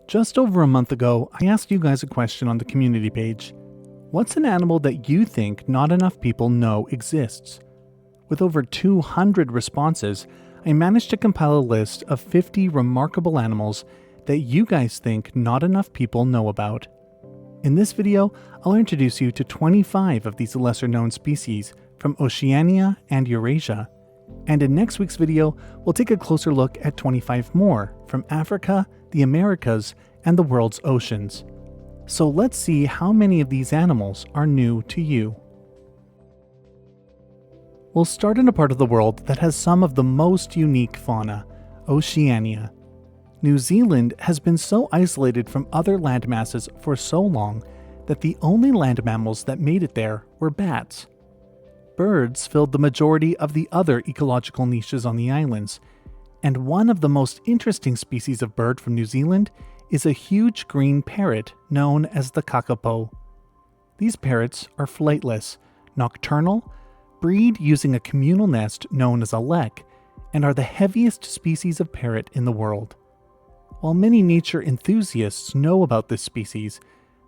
Just over a month ago, I asked you guys a question on the community page. What's an animal that you think not enough people know exists? With over 200 responses, I managed to compile a list of 50 remarkable animals that you guys think not enough people know about. In this video, I'll introduce you to 25 of these lesser-known species from Oceania and Eurasia. And in next week's video, we'll take a closer look at 25 more from Africa, the Americas, and the world's oceans. So let's see how many of these animals are new to you. We'll start in a part of the world that has some of the most unique fauna, Oceania. New Zealand has been so isolated from other land masses for so long that the only land mammals that made it there were bats. Birds filled the majority of the other ecological niches on the islands, and one of the most interesting species of bird from New Zealand is a huge green parrot known as the Kakapo. These parrots are flightless, nocturnal, breed using a communal nest known as a lek, and are the heaviest species of parrot in the world. While many nature enthusiasts know about this species,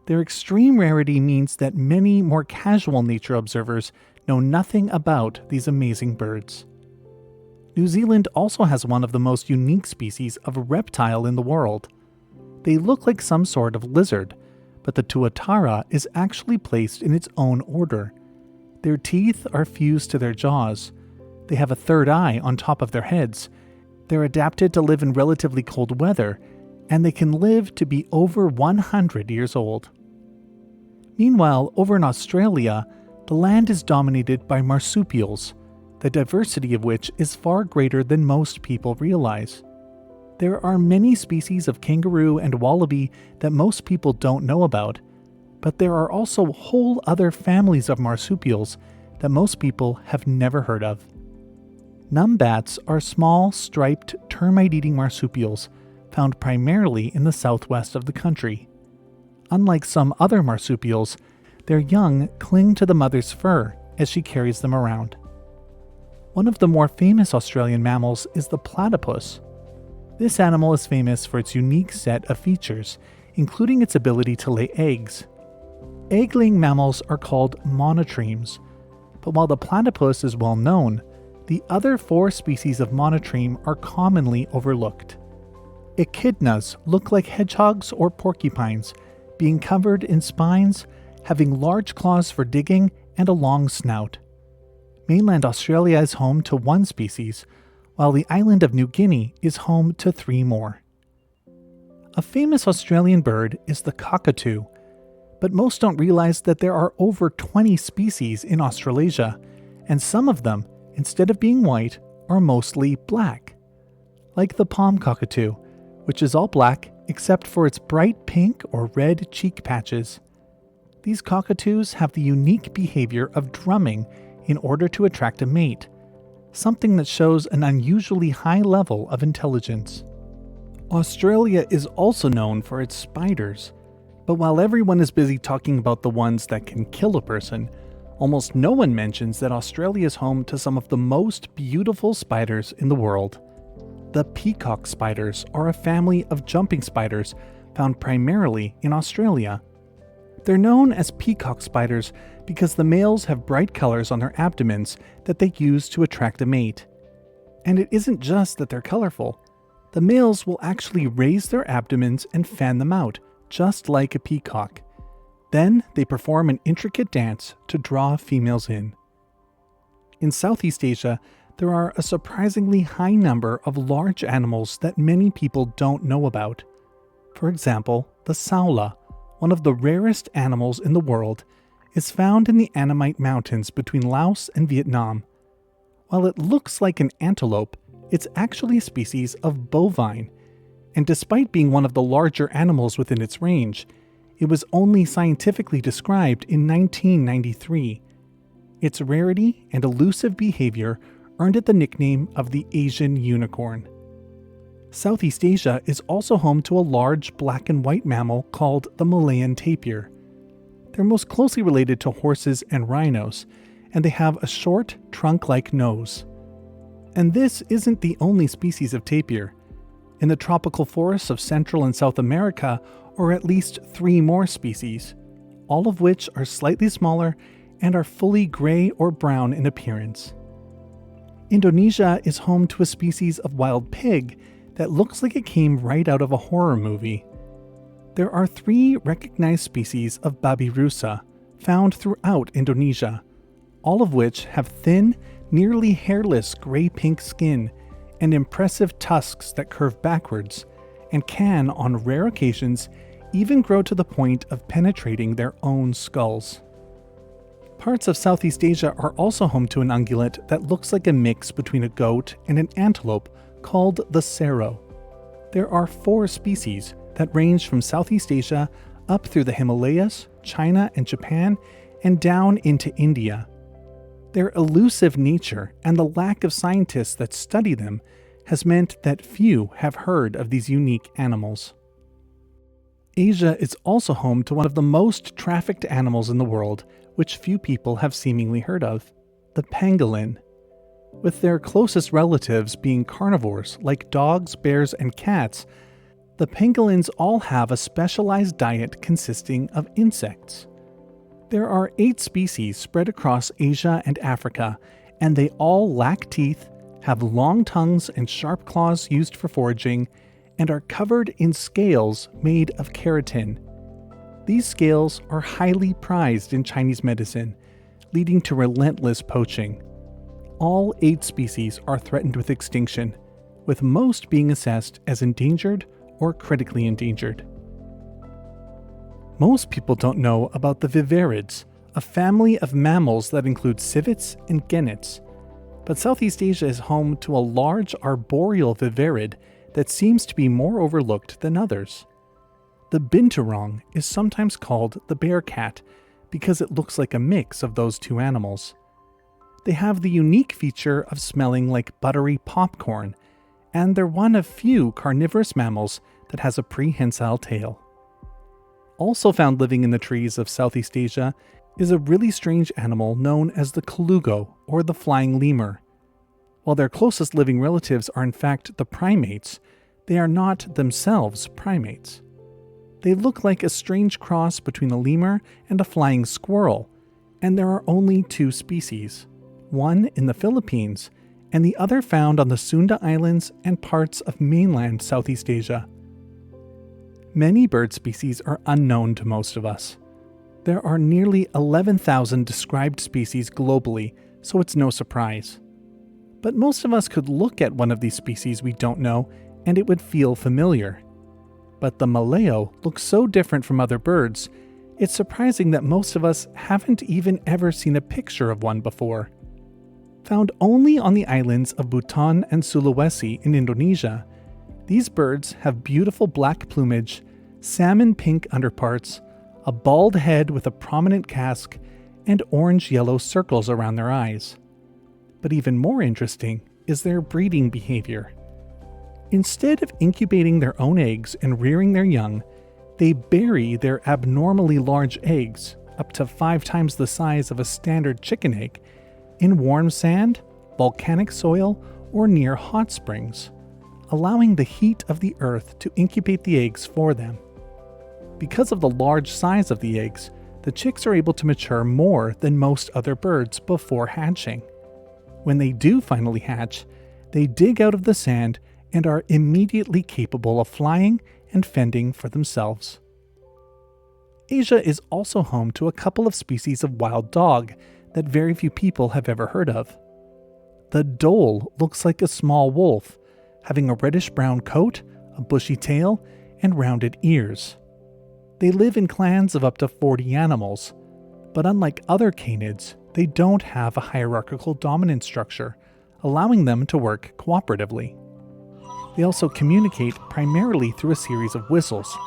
their extreme rarity means that many more casual nature observers know nothing about these amazing birds. New Zealand also has one of the most unique species of reptile in the world. They look like some sort of lizard, but the Tuatara is actually placed in its own order. Their teeth are fused to their jaws. They have a third eye on top of their heads. They're adapted to live in relatively cold weather, and they can live to be over 100 years old. Meanwhile, over in Australia, the land is dominated by marsupials, the diversity of which is far greater than most people realize. There are many species of kangaroo and wallaby that most people don't know about, but there are also whole other families of marsupials that most people have never heard of. Numbats are small, striped, termite-eating marsupials found primarily in the southwest of the country. Unlike some other marsupials, their young cling to the mother's fur as she carries them around. One of the more famous Australian mammals is the platypus. This animal is famous for its unique set of features, including its ability to lay eggs. Egg-laying mammals are called monotremes, but while the platypus is well known, the other 4 species of monotreme are commonly overlooked. Echidnas look like hedgehogs or porcupines, being covered in spines, having large claws for digging, and a long snout. Mainland Australia is home to 1 species, while the island of New Guinea is home to 3 more. A famous Australian bird is the cockatoo, but most don't realize that there are over 20 species in Australasia, and some of them, instead of being white, are mostly black. Like the palm cockatoo, which is all black except for its bright pink or red cheek patches. These cockatoos have the unique behavior of drumming in order to attract a mate, something that shows an unusually high level of intelligence. Australia is also known for its spiders, but while everyone is busy talking about the ones that can kill a person, almost no one mentions that Australia is home to some of the most beautiful spiders in the world. The Peacock Spiders are a family of jumping spiders found primarily in Australia. They're known as peacock spiders because the males have bright colors on their abdomens that they use to attract a mate. And it isn't just that they're colorful. The males will actually raise their abdomens and fan them out, just like a peacock. Then they perform an intricate dance to draw females in. In Southeast Asia, there are a surprisingly high number of large animals that many people don't know about. For example, the Saola, one of the rarest animals in the world, is found in the Annamite Mountains between Laos and Vietnam. While it looks like an antelope, it's actually a species of bovine, and despite being one of the larger animals within its range, it was only scientifically described in 1993. Its rarity and elusive behavior earned it the nickname of the Asian unicorn. Southeast Asia is also home to a large black and white mammal called the Malayan tapir. They're most closely related to horses and rhinos, and they have a short, trunk-like nose. And this isn't the only species of tapir. In the tropical forests of Central and South America are at least 3 more species, all of which are slightly smaller and are fully gray or brown in appearance. Indonesia is home to a species of wild pig that looks like it came right out of a horror movie. There are 3 recognized species of Babirusa found throughout Indonesia, all of which have thin, nearly hairless gray-pink skin and impressive tusks that curve backwards, and can, on rare occasions, even grow to the point of penetrating their own skulls. Parts of Southeast Asia are also home to an ungulate that looks like a mix between a goat and an antelope called the Serow. There are 4 species that range from Southeast Asia up through the Himalayas, China and Japan, and down into India. Their elusive nature and the lack of scientists that study them has meant that few have heard of these unique animals. Asia is also home to one of the most trafficked animals in the world, which few people have seemingly heard of, the pangolin. With their closest relatives being carnivores like dogs, bears, and cats, the pangolins all have a specialized diet consisting of insects. There are 8 species spread across Asia and Africa, and they all lack teeth, have long tongues and sharp claws used for foraging, and are covered in scales made of keratin. These scales are highly prized in Chinese medicine, leading to relentless poaching. All 8 species are threatened with extinction, with most being assessed as endangered or critically endangered. Most people don't know about the viverids, a family of mammals that include civets and genets. But Southeast Asia is home to a large arboreal viverid that seems to be more overlooked than others. The Binturong is sometimes called the bear cat because it looks like a mix of those 2 animals. They have the unique feature of smelling like buttery popcorn, and they're one of few carnivorous mammals that has a prehensile tail. Also found living in the trees of Southeast Asia is a really strange animal known as the Colugo, or the flying lemur. While their closest living relatives are in fact the primates, they are not themselves primates. They look like a strange cross between a lemur and a flying squirrel, and there are only 2 species, one in the Philippines and the other found on the Sunda Islands and parts of mainland Southeast Asia. Many bird species are unknown to most of us. There are nearly 11,000 described species globally, so it's no surprise. But most of us could look at one of these species we don't know, and it would feel familiar. But the Maleo looks so different from other birds, it's surprising that most of us haven't even ever seen a picture of one before. Found only on the islands of Buton and Sulawesi in Indonesia, these birds have beautiful black plumage, salmon pink underparts, a bald head with a prominent casque, and orange-yellow circles around their eyes. But even more interesting is their breeding behavior. Instead of incubating their own eggs and rearing their young, they bury their abnormally large eggs, up to 5 times the size of a standard chicken egg, in warm sand, volcanic soil, or near hot springs, allowing the heat of the earth to incubate the eggs for them. Because of the large size of the eggs, the chicks are able to mature more than most other birds before hatching. When they do finally hatch, they dig out of the sand and are immediately capable of flying and fending for themselves. Asia is also home to a couple of species of wild dog that very few people have ever heard of. The dhole looks like a small wolf, having a reddish-brown coat, a bushy tail, and rounded ears. They live in clans of up to 40 animals, but unlike other canids, they don't have a hierarchical dominance structure, allowing them to work cooperatively. They also communicate primarily through a series of whistles,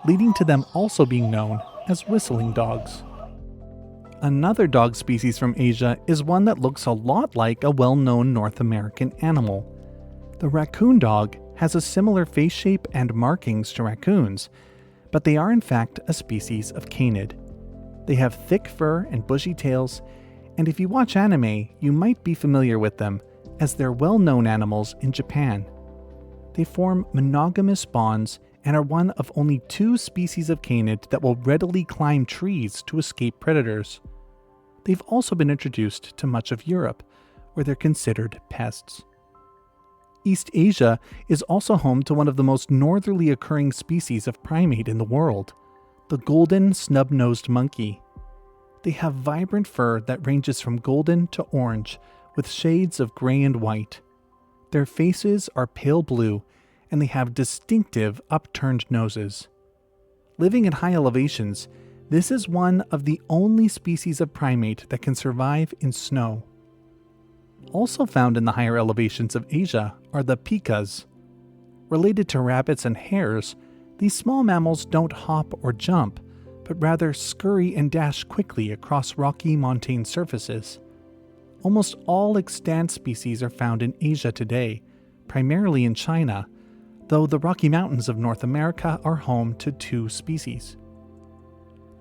leading to them also being known as whistling dogs. Another dog species from Asia is one that looks a lot like a well-known North American animal. The raccoon dog has a similar face shape and markings to raccoons, but they are in fact a species of canid. They have thick fur and bushy tails, and if you watch anime, you might be familiar with them, as they're well-known animals in Japan. They form monogamous bonds and are one of only 2 species of canid that will readily climb trees to escape predators. They've also been introduced to much of Europe, where they're considered pests. East Asia is also home to one of the most northerly occurring species of primate in the world, the golden snub-nosed monkey. They have vibrant fur that ranges from golden to orange, with shades of gray and white. Their faces are pale blue, and they have distinctive upturned noses. Living at high elevations, this is one of the only species of primate that can survive in snow. Also found in the higher elevations of Asia are the pikas. Related to rabbits and hares, these small mammals don't hop or jump, but rather scurry and dash quickly across rocky montane surfaces. Almost all extant species are found in Asia today, primarily in China, though the Rocky Mountains of North America are home to 2 species.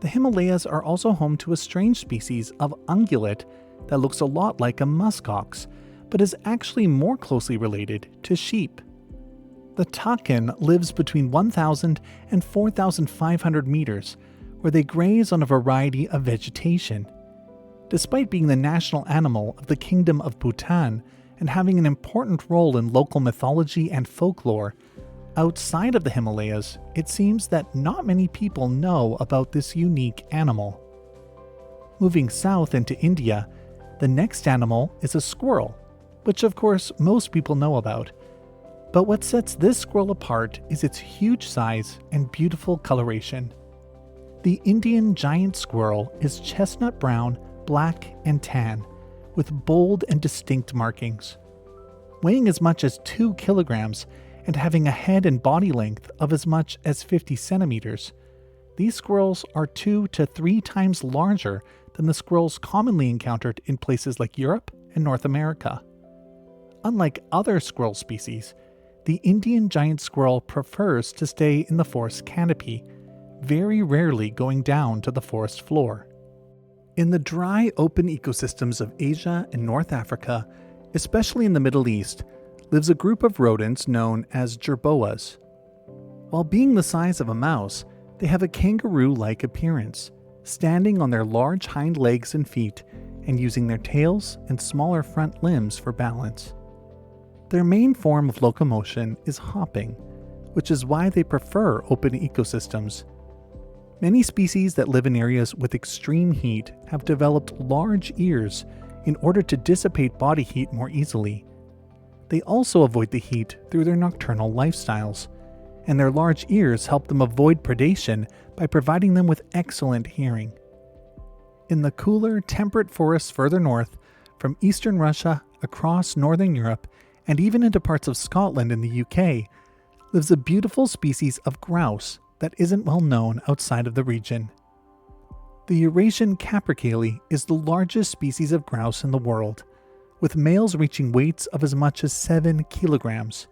The Himalayas are also home to a strange species of ungulate that looks a lot like a muskox, but is actually more closely related to sheep. The Takin lives between 1,000 and 4,500 meters, where they graze on a variety of vegetation. Despite being the national animal of the Kingdom of Bhutan and having an important role in local mythology and folklore, outside of the Himalayas, it seems that not many people know about this unique animal. Moving south into India, the next animal is a squirrel, which of course most people know about. But what sets this squirrel apart is its huge size and beautiful coloration. The Indian giant squirrel is chestnut brown, black, and tan, with bold and distinct markings. Weighing as much as 2 kilograms and having a head and body length of as much as 50 centimeters, these squirrels are 2 to 3 times larger than the squirrels commonly encountered in places like Europe and North America. Unlike other squirrel species, the Indian giant squirrel prefers to stay in the forest canopy, very rarely going down to the forest floor. In the dry, open ecosystems of Asia and North Africa, especially in the Middle East, lives a group of rodents known as jerboas. While being the size of a mouse, they have a kangaroo-like appearance, standing on their large hind legs and feet and using their tails and smaller front limbs for balance. Their main form of locomotion is hopping, which is why they prefer open ecosystems. Many species that live in areas with extreme heat have developed large ears in order to dissipate body heat more easily. They also avoid the heat through their nocturnal lifestyles, and their large ears help them avoid predation by providing them with excellent hearing. In the cooler, temperate forests further north, from eastern Russia across northern Europe, and even into parts of Scotland and the UK, lives a beautiful species of grouse that isn't well known outside of the region. The Eurasian Capercaillie is the largest species of grouse in the world, with males reaching weights of as much as 7 kilograms.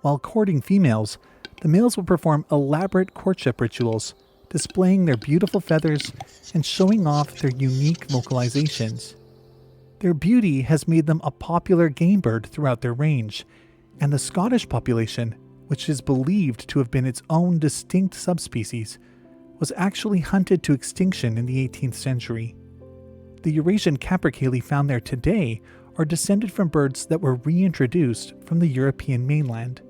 While courting females, the males will perform elaborate courtship rituals, displaying their beautiful feathers and showing off their unique vocalizations. Their beauty has made them a popular game bird throughout their range, and the Scottish population, which is believed to have been its own distinct subspecies, was actually hunted to extinction in the 18th century. The Eurasian Capercaillie found there today are descended from birds that were reintroduced from the European mainland.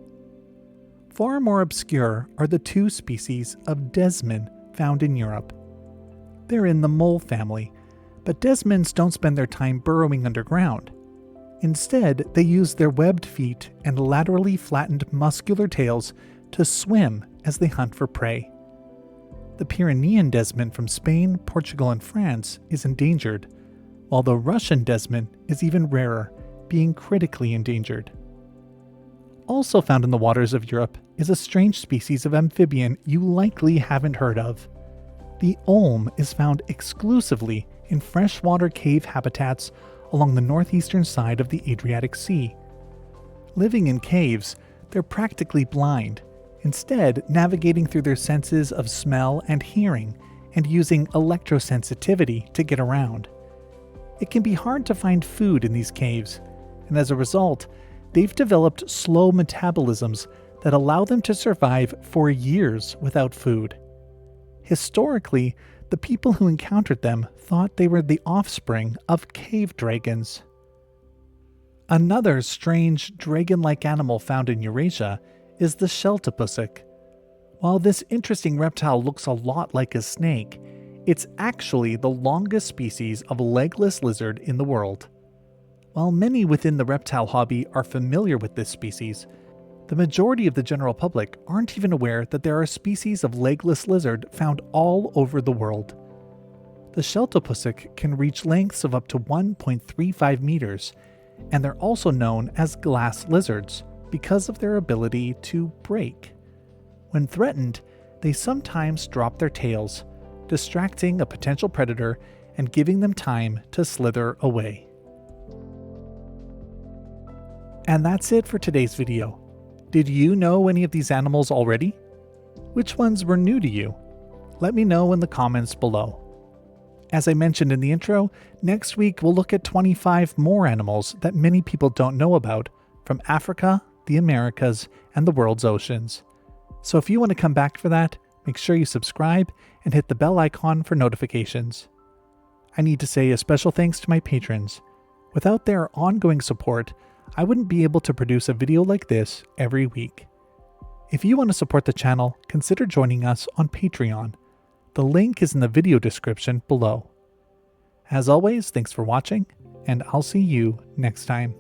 Far more obscure are the 2 species of Desman found in Europe. They're in the mole family, but Desmans don't spend their time burrowing underground. Instead, they use their webbed feet and laterally flattened muscular tails to swim as they hunt for prey. The Pyrenean desman from Spain, Portugal, and France is endangered, while the Russian desman is even rarer, being critically endangered. Also found in the waters of Europe is a strange species of amphibian you likely haven't heard of. The olm is found exclusively in freshwater cave habitats along the northeastern side of the Adriatic Sea. Living in caves, they're practically blind, instead navigating through their senses of smell and hearing and using electrosensitivity to get around. It can be hard to find food in these caves, and as a result, they've developed slow metabolisms that allow them to survive for years without food. Historically, the people who encountered them thought they were the offspring of cave dragons. Another strange dragon-like animal found in Eurasia is the Sheltopusik. While this interesting reptile looks a lot like a snake, it's actually the longest species of legless lizard in the world. While many within the reptile hobby are familiar with this species, the majority of the general public aren't even aware that there are species of legless lizard found all over the world. The Sheltopusik can reach lengths of up to 1.35 meters, and they're also known as glass lizards because of their ability to break. When threatened, they sometimes drop their tails, distracting a potential predator and giving them time to slither away. And that's it for today's video. Did you know any of these animals already? Which ones were new to you? Let me know in the comments below. As I mentioned in the intro, next week we'll look at 25 more animals that many people don't know about from Africa, the Americas, and the world's oceans. So if you want to come back for that, make sure you subscribe and hit the bell icon for notifications. I need to say a special thanks to my patrons. Without their ongoing support, I wouldn't be able to produce a video like this every week. If you want to support the channel, consider joining us on Patreon. The link is in the video description below. As always, thanks for watching, and I'll see you next time.